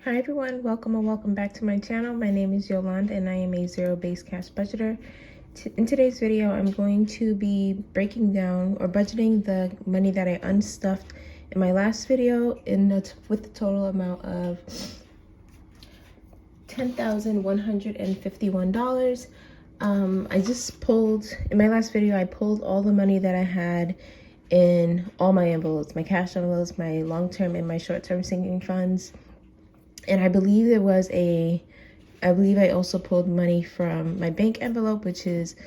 Hi everyone, welcome and welcome back to my channel. My name is Yolanda and I am a zero-based cash budgeter. In today's video, I'm going to be breaking down or budgeting the money that I unstuffed in my last video with the total amount of $10,151. I just pulled, in my last video, I pulled all the money that I had in all my envelopes, my cash envelopes, my long-term and my short-term sinking funds. And I believe I also pulled money from my bank envelope, which is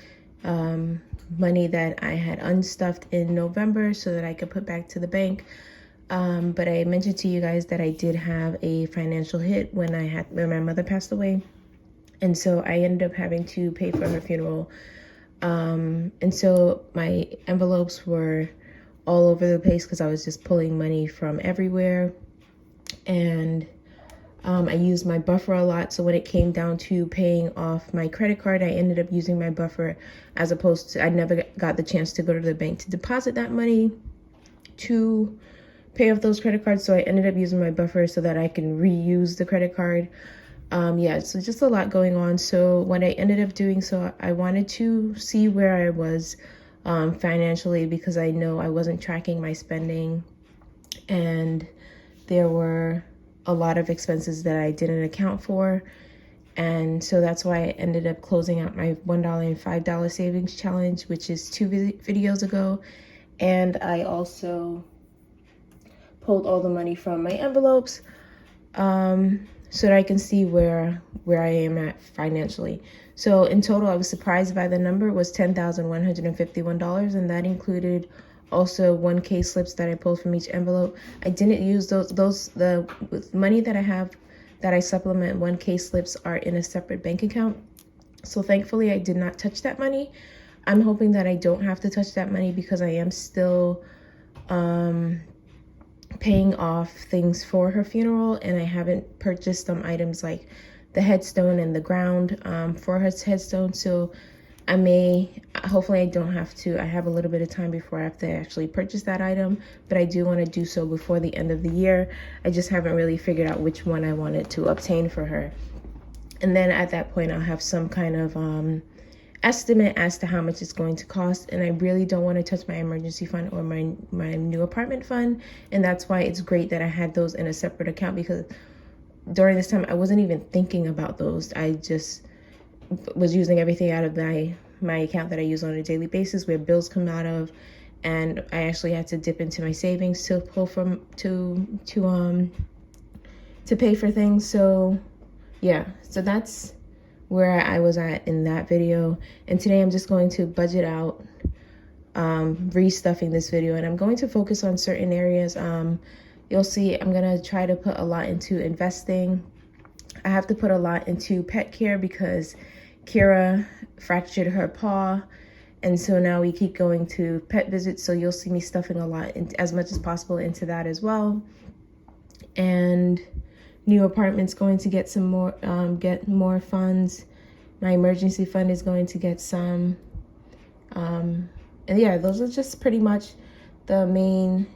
money that I had unstuffed in November so that I could put back to the bank. But I mentioned to you guys that I did have a financial hit when my mother passed away. And so I ended up having to pay for her funeral. And so my envelopes were all over the place because I was just pulling money from everywhere. And I used my buffer a lot. So when it came down to paying off my credit card, I ended up using my buffer as opposed to, I never got the chance to go to the bank to deposit that money to pay off those credit cards. So I ended up using my buffer so that I can reuse the credit card. Yeah, so just a lot going on. So what I ended up doing, so I wanted to see where I was financially, because I know I wasn't tracking my spending and there were a lot of expenses that I didn't account for. And so that's why I ended up closing out my $1 and $5 savings challenge, which is 2 videos ago. And I also pulled all the money from my envelopes so that I can see where I am at financially. So in total, I was surprised by the number. It was $10,151, and that included also 1K slips that I pulled from each envelope. I didn't use the money that I have that I supplement 1K slips are in a separate bank account. So thankfully I did not touch that money. I'm hoping that I don't have to touch that money because I am still paying off things for her funeral, and I haven't purchased some items like the headstone and the ground for her headstone. So hopefully I don't have to. I have a little bit of time before I have to actually purchase that item, but I do want to do so before the end of the year. I just haven't really figured out which one I wanted to obtain for her. And then at that point, I'll have some kind of estimate as to how much it's going to cost. And I really don't want to touch my emergency fund or my new apartment fund. And that's why it's great that I had those in a separate account, because during this time, I wasn't even thinking about those. I just was using everything out of my account that I use on a daily basis, where bills come out of, and I actually had to dip into my savings to pull from to pay for things. So yeah, so that's where I was at in that video. And today I'm just going to budget out restuffing this video, and I'm going to focus on certain areas. You'll see I'm gonna try to put a lot into investing. I have to put a lot into pet care because Kira fractured her paw, and so now we keep going to pet visits. So you'll see me stuffing a lot as much as possible into that as well. And new apartment's going to get some more get more funds. My emergency fund is going to get some. And yeah, those are just pretty much the main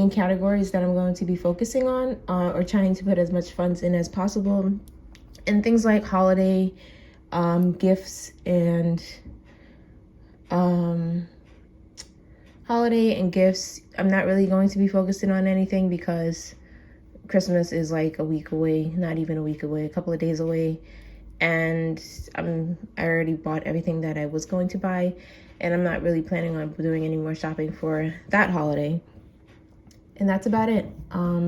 categories that I'm going to be focusing on, or trying to put as much funds in as possible. And things like holiday gifts and I'm not really going to be focusing on anything because Christmas is like a week away, not even a week away, a couple of days away. And I already bought everything that I was going to buy, and I'm not really planning on doing any more shopping for that holiday. And that's about it.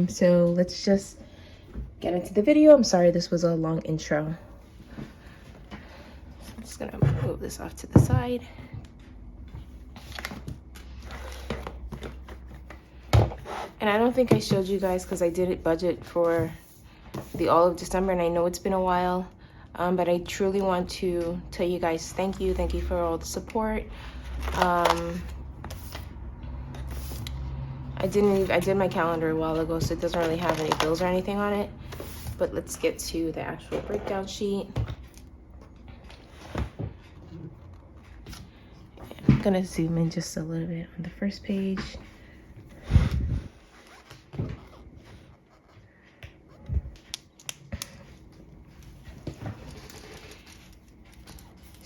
So let's just get into the video. I'm sorry this was a long intro. I'm just gonna move this off to the side. And I don't think I showed you guys because I didn't budget for all of December, and I know it's been a while, but I truly want to tell you guys thank you for all the support. I did my calendar a while ago, so it doesn't really have any bills or anything on it. But let's get to the actual breakdown sheet. I'm gonna zoom in just a little bit on the first page.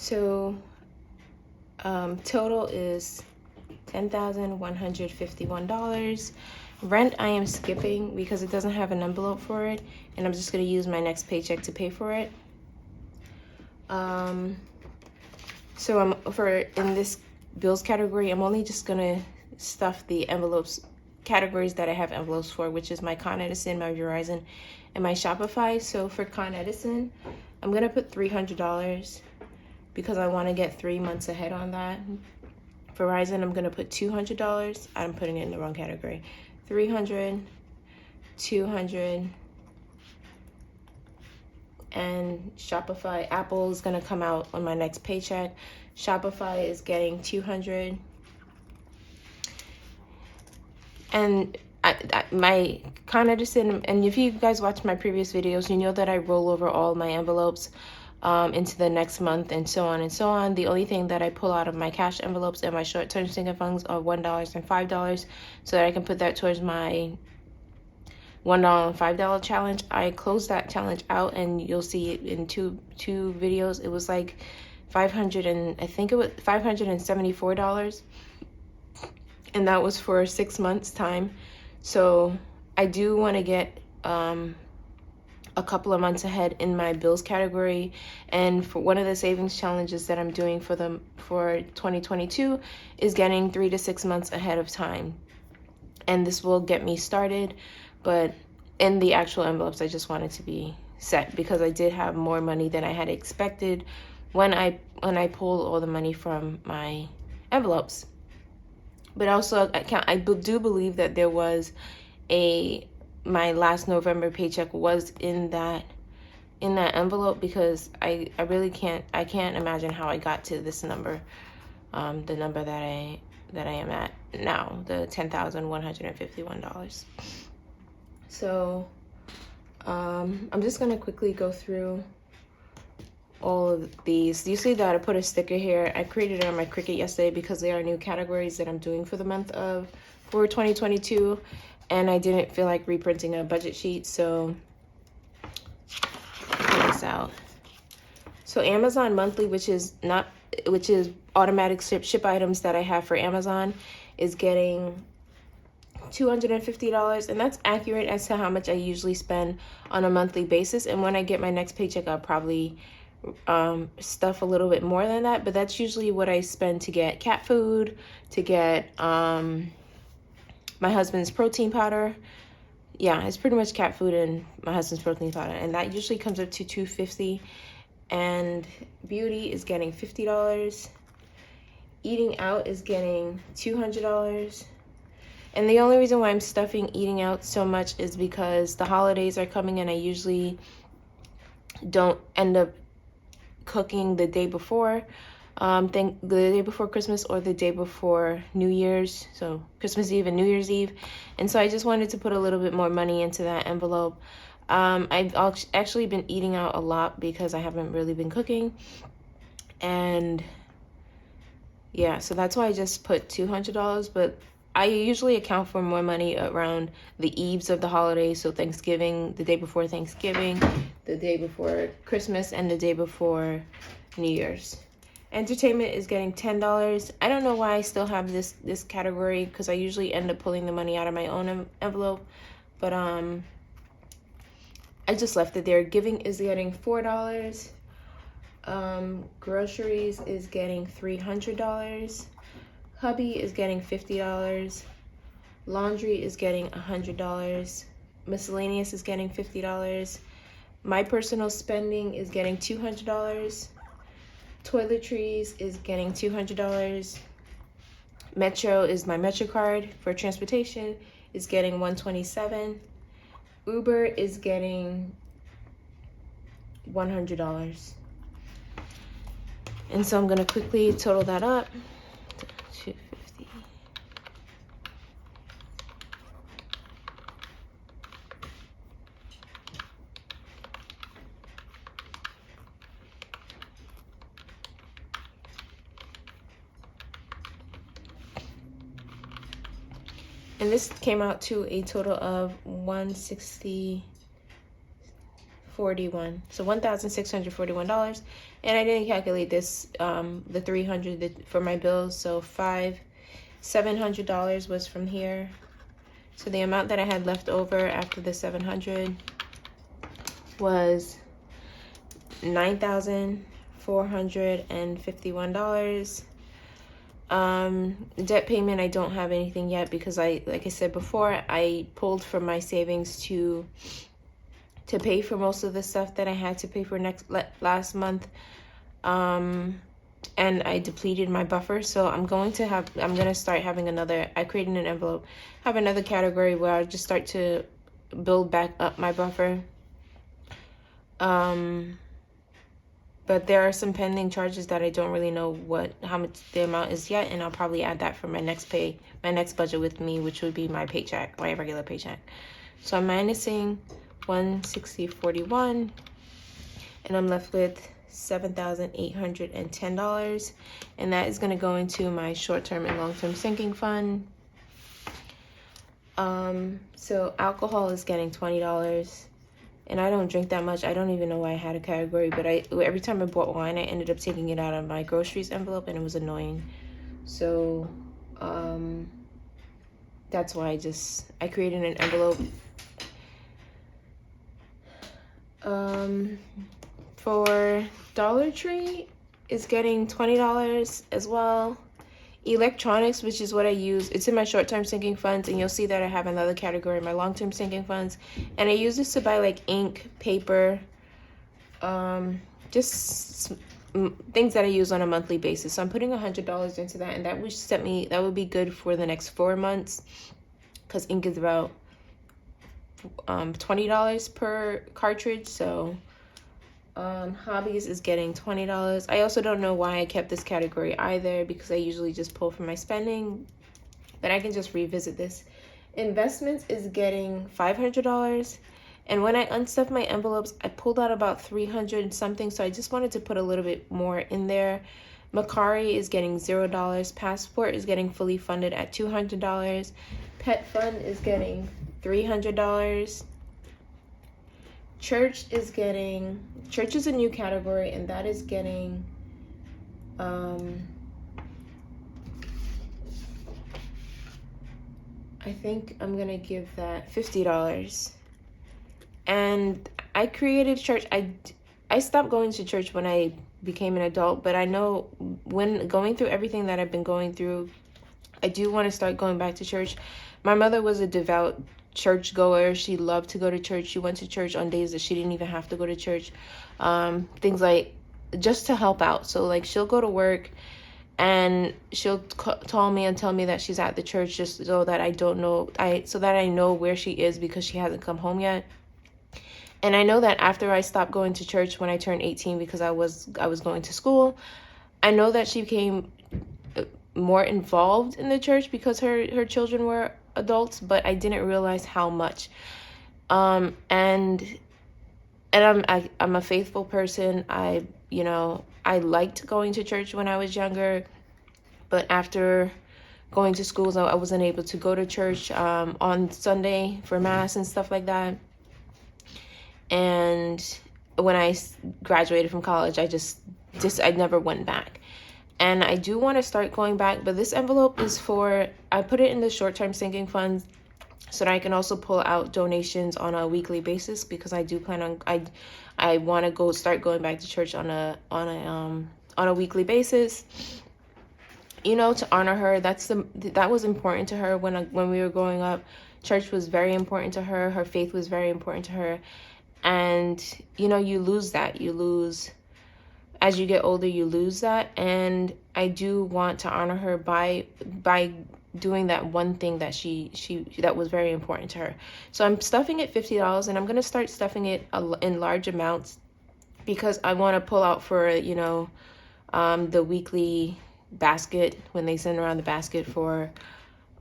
So total is $10,151. Rent I am skipping because it doesn't have an envelope for it, and I'm just going to use my next paycheck to pay for it. So in this bills category, I'm only just going to stuff the envelopes categories that I have envelopes for, which is my Con Edison, my Verizon, and my Shopify. So for Con Edison, I'm going to put $300 because I want to get 3 months ahead on that. Verizon, I'm going to put $200. I'm putting it in the wrong category. 300, 200, and Shopify. Apple is going to come out on my next paycheck. Shopify is getting 200. And my Con Edison, and if you guys watch my previous videos, you know that I roll over all my envelopes into the next month and so on and so on. The only thing that I pull out of my cash envelopes and my short-term sinking funds are $1 and $5 so that I can put that towards my $1 and $5 challenge. I closed that challenge out, and you'll see it in two videos. It was like $574, and that was for 6 months time. So I do want to get a couple of months ahead in my bills category, and for one of the savings challenges that I'm doing for 2022 is getting 3 to 6 months ahead of time, and this will get me started. But in the actual envelopes, I just wanted to be set because I did have more money than I had expected when I pulled all the money from my envelopes. But also I do believe that there was my last November paycheck was in that envelope, because I really can't imagine how I got to this number, the number that I am at now, the $10,151. So I'm just gonna quickly go through all of these. You see that I put a sticker here. I created it on my Cricut yesterday because they are new categories that I'm doing for the month for 2022, and I didn't feel like reprinting a budget sheet, so check this out. So Amazon monthly, which is automatic ship items that I have for Amazon, is getting $250, and that's accurate as to how much I usually spend on a monthly basis. And when I get my next paycheck, I'll probably stuff a little bit more than that, but that's usually what I spend to get cat food, to get my husband's protein powder. Yeah, it's pretty much cat food and my husband's protein powder, and that usually comes up to $250. And beauty is getting $50. Eating out is getting $200. And the only reason why I'm stuffing eating out so much is because the holidays are coming, and I usually don't end up cooking the day before, the day before Christmas or the day before New Year's, so Christmas Eve and New Year's Eve. And so I just wanted to put a little bit more money into that envelope. I've actually been eating out a lot because I haven't really been cooking, and yeah, so that's why I just put $200. But I usually account for more money around the eves of the holidays, so Thanksgiving, the day before Thanksgiving, the day before Christmas, and the day before New Year's. Entertainment is getting $10. I don't know why I still have this category, because I usually end up pulling the money out of my own envelope, but I just left it there. Giving is getting $4. Groceries is getting $300. Hubby is getting $50. Laundry is getting $100. Miscellaneous is getting $50. My personal spending is getting $200. Toiletries is getting $200. Metro is my Metro card for transportation is getting $127. Uber is getting $100. And so I'm gonna quickly total that up. 250. And this came out to a total of $164. So $1,641. And I didn't calculate this, the 300 for my bills. So $700 was from here. So the amount that I had left over after the 700 was $9,451. Debt payment, I don't have anything yet because like I said before, I pulled from my savings to pay for most of the stuff that I had to pay for last month. And I depleted my buffer, so I'm gonna start having I created an envelope, have another category where I just start to build back up my buffer. But there are some pending charges that I don't really know how much the amount is yet, and I'll probably add that for my next budget with me, which would be my paycheck, my regular paycheck. So I'm minusing $160.41, and I'm left with $7,810, and that is going to go into my short-term and long-term sinking fund. So alcohol is getting $20. And I don't drink that much. I don't even know why I had a category, but every time I bought wine, I ended up taking it out of my groceries envelope, and it was annoying. So that's why I created an envelope. For Dollar Tree is getting $20 as well. Electronics, which is what I use, it's in my short-term sinking funds, and you'll see that I have another category in my long-term sinking funds, and I use this to buy like ink, paper, just things that I use on a monthly basis. So I'm putting $100 into that, and that would be good for the next 4 months, because ink is about $20 per cartridge. So hobbies is getting $20. I also don't know why I kept this category either, because I usually just pull from my spending, but I can just revisit this. Investments is getting $500, and when I unstuffed my envelopes, I pulled out about 300 something, so I just wanted to put a little bit more in there. Macari is getting $0. Passport is getting fully funded at $200. Pet fund is getting $300. Church is a new category, and that is getting I think I'm gonna give that $50. And I created church. I stopped going to church when I became an adult, but I know when going through everything that I've been going through, I do want to start going back to church. My mother was a devout church goer. She loved to go to church. She went to church on days that she didn't even have to go to church. Things like just to help out. So like she'll go to work and she'll call me and tell me that she's at the church, just so that I know where she is, because she hasn't come home yet. And I know that after I stopped going to church when I turned 18, because I was going to school, I know that she became more involved in the church because her children were adults, but I didn't realize how much. And I'm a faithful person. I liked going to church when I was younger, but after going to schools, I wasn't able to go to church on Sunday for mass and stuff like that. And when I graduated from college, I never went back. And I do want to start going back, but this envelope is I put it in the short-term sinking funds so that I can also pull out donations on a weekly basis, because I do plan on, I want to start going back to church on a weekly basis, to honor her. That was important to her when we were growing up. Church was very important to her. Her faith was very important to her. And, you lose that. As you get older, you lose that. And I do want to honor her by doing that one thing that that was very important to her. So I'm stuffing it $50, and I'm going to start stuffing it in large amounts, because I want to pull out for, the weekly basket, when they send around the basket for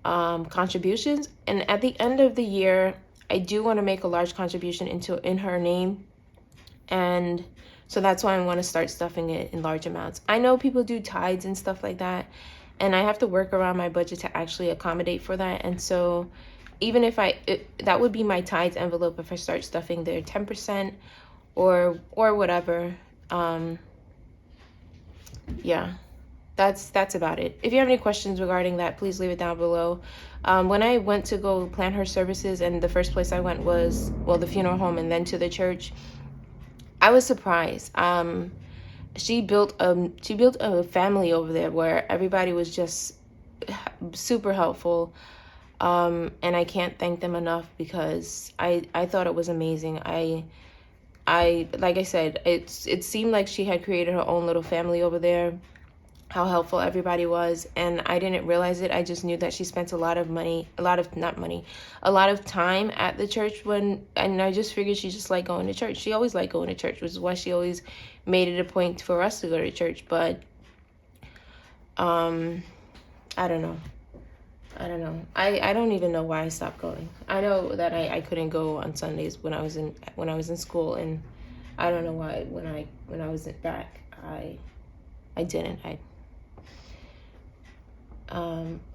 contributions. And at the end of the year, I do want to make a large contribution in her name. And so that's why I want to start stuffing it in large amounts. I know people do tithes and stuff like that, and I have to work around my budget to actually accommodate for that. And so even if that would be my tithes envelope if I start stuffing there 10%, or whatever. Yeah, that's about it. If you have any questions regarding that, please leave it down below. When I went to go plan her services, and the first place I went was, well, the funeral home and then to the church, I was surprised. She built a family over there where everybody was just super helpful. And I can't thank them enough, because I thought it was amazing. I like I said, it seemed like she had created her own little family over there, how helpful everybody was, and I didn't realize it. I just knew that she spent a lot of time at the church, and I just figured she just liked going to church. She always liked going to church, which is why she always made it a point for us to go to church. But I don't know. I don't even know why I stopped going. I know that I couldn't go on Sundays when I was in school, and I don't know why when I was back I didn't.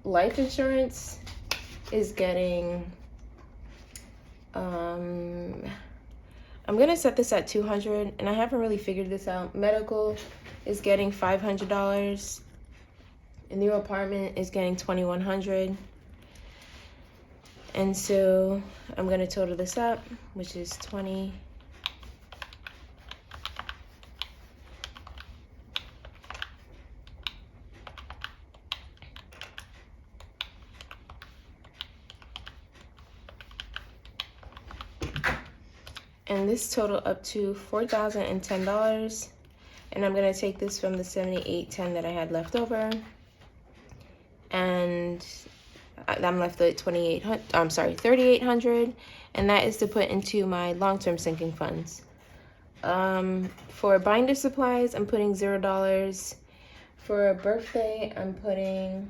Life insurance is getting I'm gonna set this at $200, and I haven't really figured this out. Medical is getting $500. A new apartment is getting $2,100. And so I'm going to total this up, which is 20. And this total up to $4,010. And I'm going to take this from the $78.10 that I had left over. And I'm left with $3,800, and that is to put into my long-term sinking funds. For binder supplies, I'm putting $0. For a birthday, I'm putting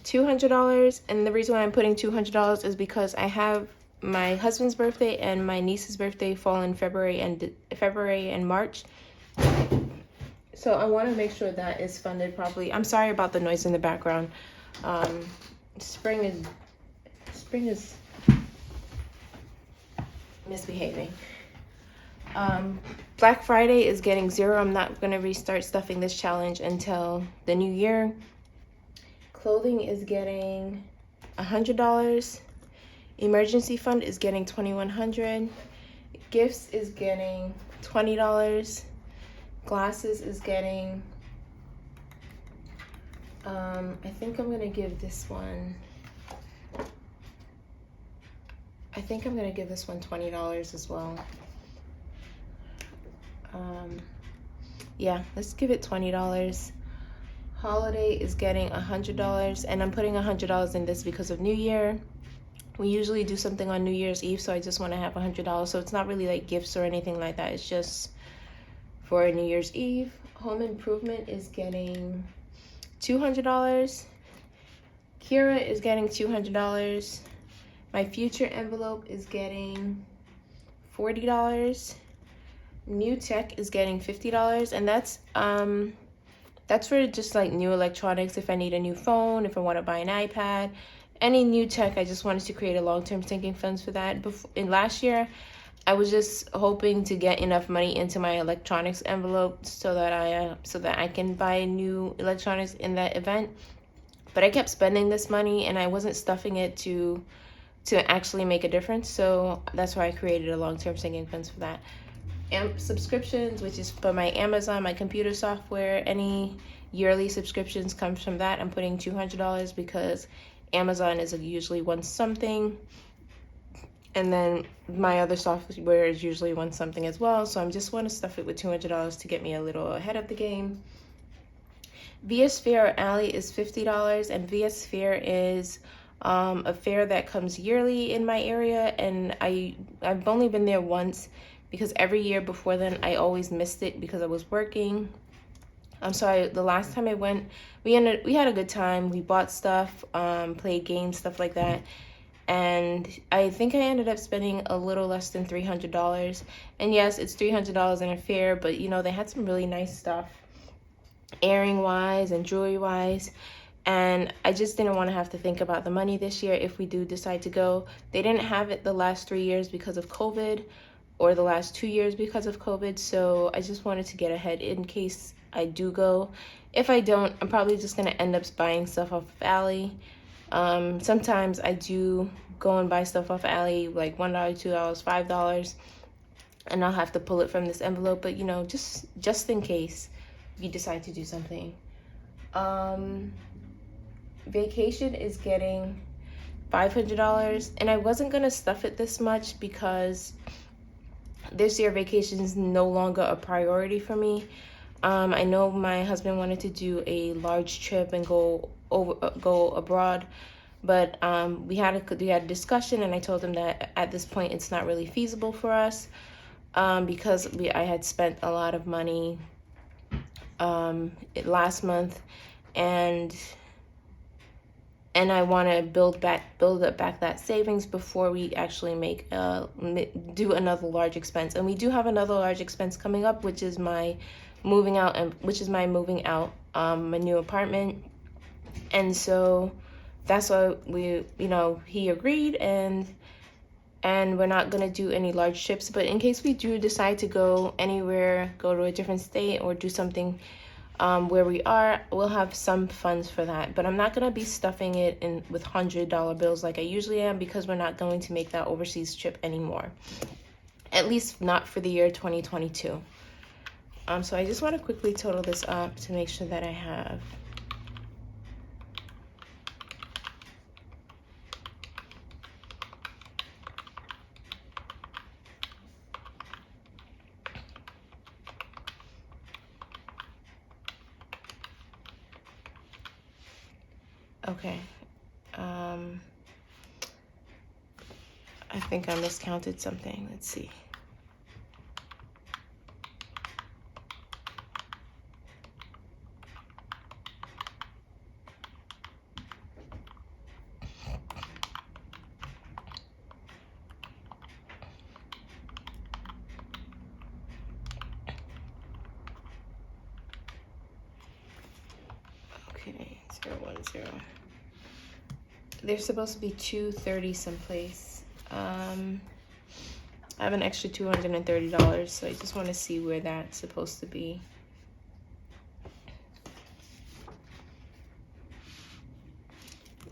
$200, and the reason why I'm putting $200 is because I have my husband's birthday and my niece's birthday fall in February and March. So I want to make sure that is funded properly. I'm sorry about the noise in the background. Spring is misbehaving. Black Friday is getting $0. I'm not going to restart stuffing this challenge until the new year. Clothing is getting $100. Emergency fund is getting $2,100. Gifts is getting $20. Glasses is getting, I think I'm going to give this one, $20 as well. Yeah, let's give it $20. Holiday is getting $100, and I'm putting $100 in this because of New Year. We usually do something on New Year's Eve, so I just want to have $100. So it's not really like gifts or anything like that. It's just for New Year's Eve. Home improvement is getting $200. Kira is getting $200. My future envelope is getting $40. New tech is getting $50, and that's for just like new electronics. If I need a new phone, if I want to buy an iPad, any new tech, I just wanted to create a long-term sinking funds for that. In last year, I was just hoping to get enough money into my electronics envelope so that I can buy new electronics in that event. But I kept spending this money, and I wasn't stuffing it to actually make a difference. So that's why I created a long-term sinking funds for that. Subscriptions, which is for my Amazon, my computer software, any yearly subscriptions comes from that. I'm putting $200 because Amazon is usually one something, and then my other software is usually one something as well. So I just want to stuff it with $200 to get me a little ahead of the game. VS Fair or Alley is $50, and VS Fair is a fair that comes yearly in my area, and I've only been there once because every year before then I always missed it because I was working. The last time I went, we had a good time. We bought stuff, played games, stuff like that. And I think I ended up spending a little less than $300. And yes, it's $300 in a fair, but you know, they had some really nice stuff, earring wise and jewelry wise. And I just didn't want to have to think about the money this year if we do decide to go. They didn't have it the last 3 years because of COVID. or the last 2 years because of COVID. So I just wanted to get ahead in case I do go. If I don't, I'm probably just gonna end up buying stuff off of Ally. Sometimes I do go and buy stuff off Ally, like $1, $2, $5, and I'll have to pull it from this envelope. But you know, just in case you decide to do something. Vacation is getting $500, and I wasn't gonna stuff it this much because this year vacation is no longer a priority for me. I know my husband wanted to do a large trip and go abroad, but we had a discussion, and I told him that at this point it's not really feasible for us because I had spent a lot of money last month, and I want to build up back that savings before we actually do another large expense. And we do have another large expense coming up, which is my moving out, my new apartment. And so that's why he agreed, and we're not gonna do any large trips. But in case we do decide to go anywhere, go to a different state or do something where we are, we'll have some funds for that. But I'm not going to be stuffing it in with $100 bills like I usually am, because we're not going to make that overseas trip anymore, at least not for the year 2022. So I just want to quickly total this up to make sure that I have okay. I think I miscounted something. Let's see. Okay, 010. There's supposed to be 230 someplace. I have an extra $230, so I just want to see where that's supposed to be.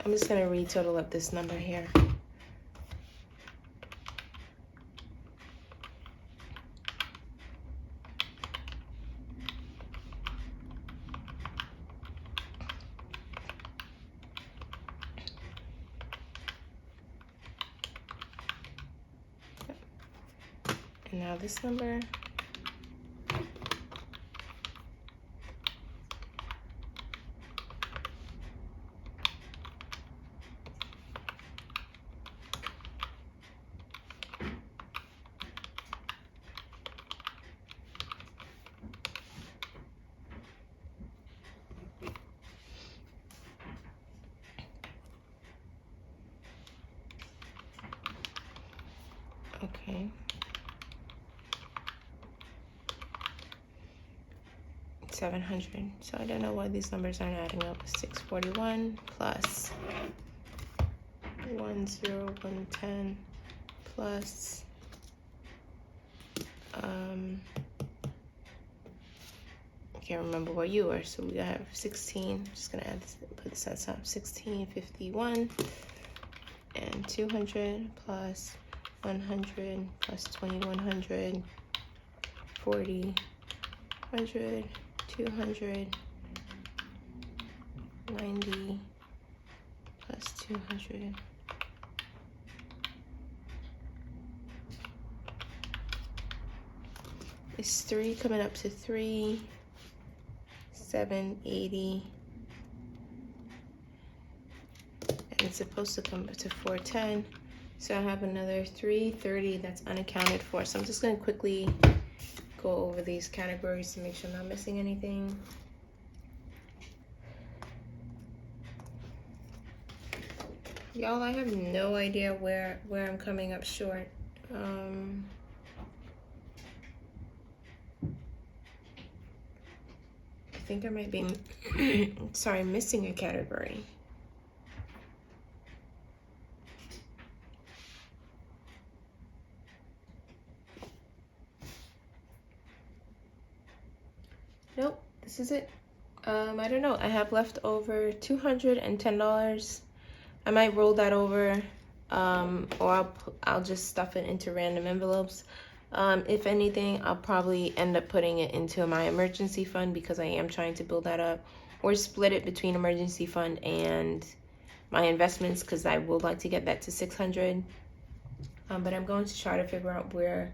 I'm just going to retotal up this number here. And now this number. Okay. 700. So I don't know why these numbers aren't adding up. 641 plus 10110 plus I can't remember what you were, so we have 16. I'm just gonna add this, put this at top. 1651 and 200 plus 100 plus 2100 40 100 200 90 plus 200 is 3 coming up to 3 780, and it's supposed to come up to 410. So I have another 330 that's unaccounted for. So I'm just going to quickly go over these categories to make sure I'm not missing anything. Y'all, I have no idea where I'm coming up short. I think I might be missing a category. Nope, this is it. I don't know. I have left over $210. I might roll that over, or I'll just stuff it into random envelopes. If anything, I'll probably end up putting it into my emergency fund because I am trying to build that up, or split it between emergency fund and my investments because I would like to get that to 600. But I'm going to try to figure out where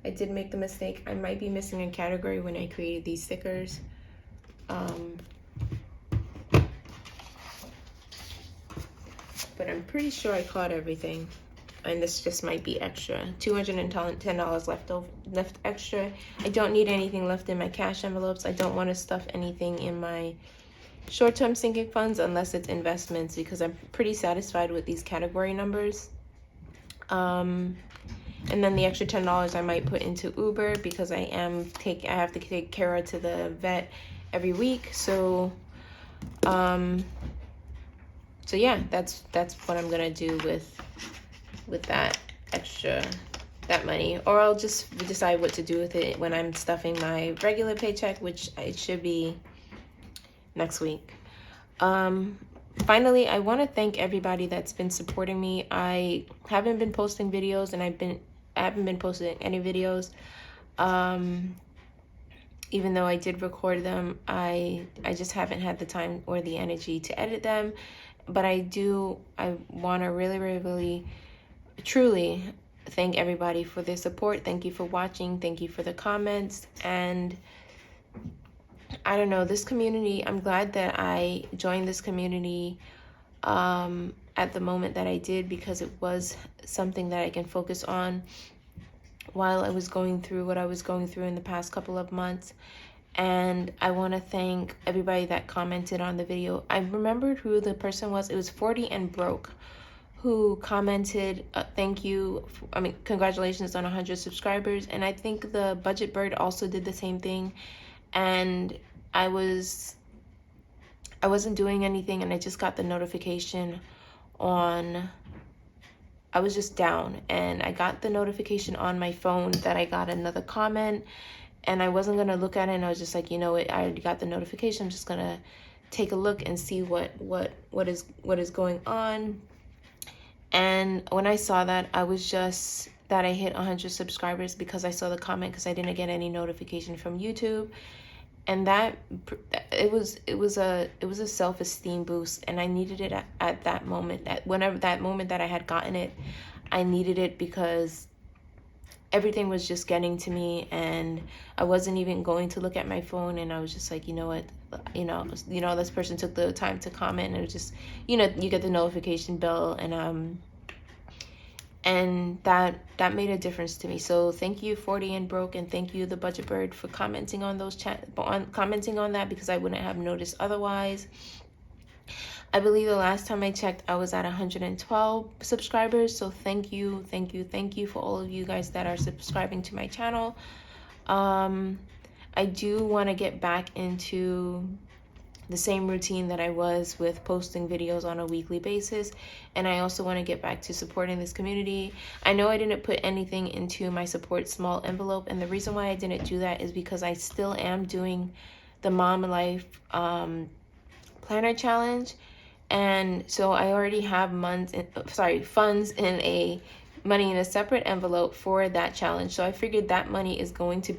I did make the mistake. I might be missing a category when I created these stickers. But I'm pretty sure I caught everything. And this just might be extra. $210 left extra. I don't need anything left in my cash envelopes. I don't want to stuff anything in my short-term sinking funds unless it's investments because I'm pretty satisfied with these category numbers. And then the extra $10 I might put into Uber because I have to take Kara to the vet every week. So yeah, that's what I'm gonna do with that money, or I'll just decide what to do with it when I'm stuffing my regular paycheck, which it should be next week. Finally, I want to thank everybody that's been supporting me. I haven't been posting videos, and I haven't been posting any videos. Even though I did record them, I just haven't had the time or the energy to edit them. But I want to really, truly thank everybody for their support. Thank you for watching. Thank you for the comments. And I don't know, this community, I'm glad that I joined this community at the moment that I did, because it was something that I can focus on while I was going through what I was going through in the past couple of months. And I want to thank everybody that commented on the video. I remembered who the person was. It was 40 and Broke who commented, thank you. Congratulations on 100 subscribers. And I think the Budget Bird also did the same thing. And I wasn't doing anything, and I just got the notification I was just down, and I got the notification on my phone that I got another comment, and I wasn't gonna look at it, and I was just like, you know what, I already got the notification, I'm just gonna take a look and see what is going on. And when I saw that, I was just that I hit 100 subscribers because I saw the comment, because I didn't get any notification from YouTube. And that it was a self-esteem boost, and I needed it at that moment. That moment that I had gotten it, I needed it because everything was just getting to me, and I wasn't even going to look at my phone. And I was just like, you know what, this person took the time to comment, and it was just, you get the notification bell, and that made a difference to me. So thank you, 40 and Broke, and thank you, the Budget Bird, for commenting on commenting on that, because I wouldn't have noticed otherwise. I believe the last time I checked, I was at 112 subscribers. So thank you for all of you guys that are subscribing to my channel. I do want to get back into the same routine that I was with posting videos on a weekly basis. And I also want to get back to supporting this community. I know I didn't put anything into my support small envelope, and the reason why I didn't do that is because I still am doing the Mom Life Planner Challenge. And so I already have funds in money in a separate envelope for that challenge. So I figured that money is going to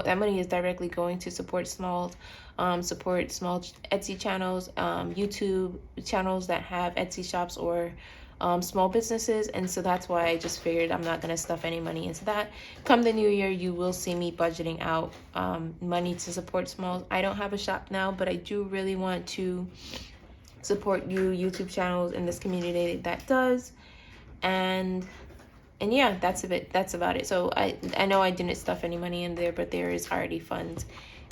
that money is directly going to support small Etsy channels, YouTube channels that have Etsy shops, or small businesses. And so that's why I just figured I'm not going to stuff any money into that. Come the new year, you will see me budgeting out money to support small. I don't have a shop now, but I do really want to support YouTube channels in this community that does. And yeah, that's about it. So I know I didn't stuff any money in there, but there is already funds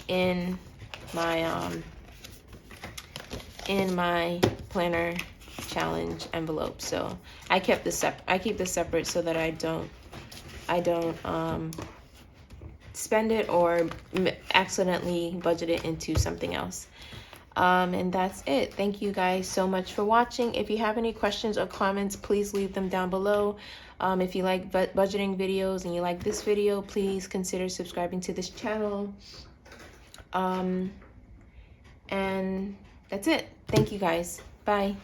in my planner challenge envelope. So I keep this separate so that I don't spend it or accidentally budget it into something else. And that's it. Thank you guys so much for watching. If you have any questions or comments, please leave them down below. If you like budgeting videos and you like this video, please consider subscribing to this channel. And that's it. Thank you guys. Bye.